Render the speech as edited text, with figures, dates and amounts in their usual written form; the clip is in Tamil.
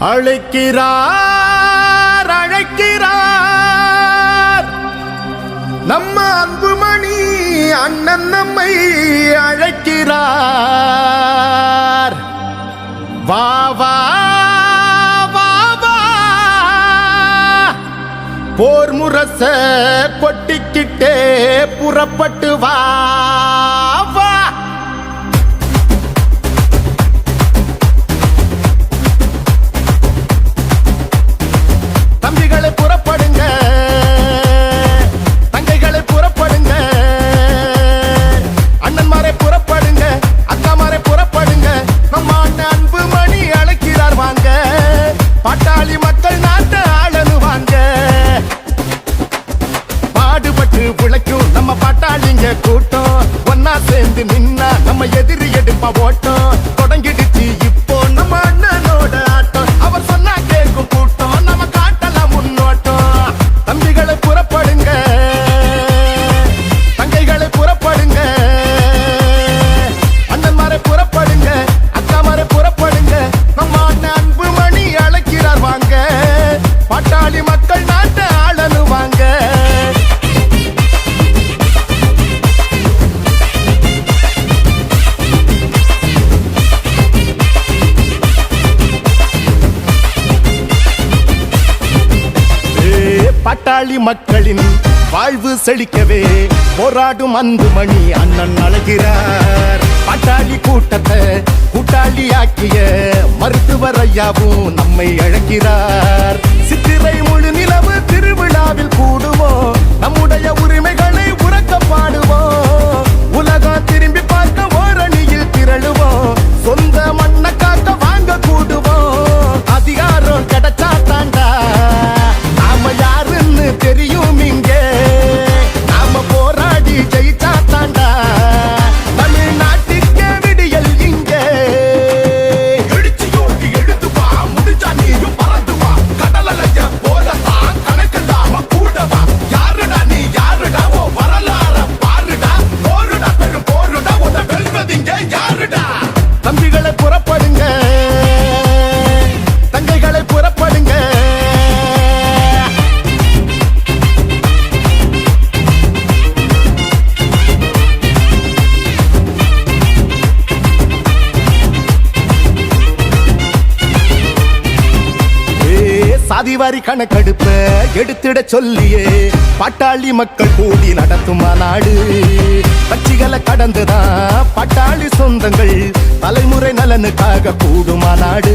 அழைக்கிறார் அழைக்கிறார் நம்ம அன்புமணி அண்ணன் நம்மை அழைக்கிறார். வா வா வா வா போர் முரச கொட்டிக்கிட்டே புறப்பட்டு வா வா. தம்பிகளை புறப்படுங்க, தங்கைகளை புறப்படுங்க, அண்ணன்மாரை புறப்படுங்க, அக்காமாரை புறப்படுங்க. நம்ம அண்ணன் அன்புமணி அழைக்கிறார் வாங்க, பாட்டாளி மக்கள் நாட்டை ஆளனுவாங்க. பாடுபட்டு உழைக்கும் நம்ம பாட்டாளிங்க கூட்டம், ஒன்னா சேர்ந்து நின்னா நம்ம எதிரி எடுப்பா ஓட்டம். தொடங்கிடுச்சு இப்போ நம்ம அண்ணனோட ஆட்டம், அவர் சொன்னா கேட்கும் கூட்டம், நம்ம காட்டலாம் முன்னோட்டம். தம்பிகளை புறப்படுங்க, தங்கைகளை புறப்படுங்க, அண்ணன்மாரை புறப்படுங்க, அக்காமாரை புறப்படுங்க. நம்ம அண்ணன் அன்புமணி அழைக்கிறார் வாங்க, பாட்டாளி மக்கள் நாட்டை ஆளனுவாங்க. பாட்டாளி மக்களின் வாழ்வு செழிக்கவே போராடும் அன்புமணி அண்ணன் அழைக்கிறார். பாட்டாளி கூட்டத்தை கூட்டாளி ஆக்கிய மருத்துவர் ஐயாவும் நம்மை அழைக்கிறார். சித்திரை முழு நிலவு திருவிழாவில் கூடுவோம், நம்முடைய உரிமைகளை உறக்க பாடுவோம். உலகம் திரும்பி பார்க்க ஓரணியில் திரளுவோம், சொந்த மண்ணை காக்க வாங்க கூடுவோம். அதிகாரம் கிடைச்சா தாண்டா நாம யாருன்னு தெரியும், இங்கே நாம போராடி ஜெயிச்சா தாண்டா தமிழ்நாட்டுக்கே விடியல். இங்கே எழுச்சி யோட்டி எழுத்து வா, முடிஞ்சா நீயும் பறந்து வா, கடலைய போலதான் கணக்கில்லாம கூடவா. யாருடா நீ யாருடா, ஓ வரலாற பாருடா, போருடா பெரும் போருடா, உத வெல்வதிங்க யாருடா. தம்பிகளை புறப்படுங்க, தங்கைகளை புறப்படுங்க. சாதிவாரி கணக்கெடுப்ப எடுத்திட சொல்லியே பாட்டாளி மக்கள் கூடி நடத்தும் மாநாடு. கட்சிகளை கடந்துதான் பாட்டாளி சொந்தங்கள் தலைமுறை நலனுக்காக கூடும் மாநாடு.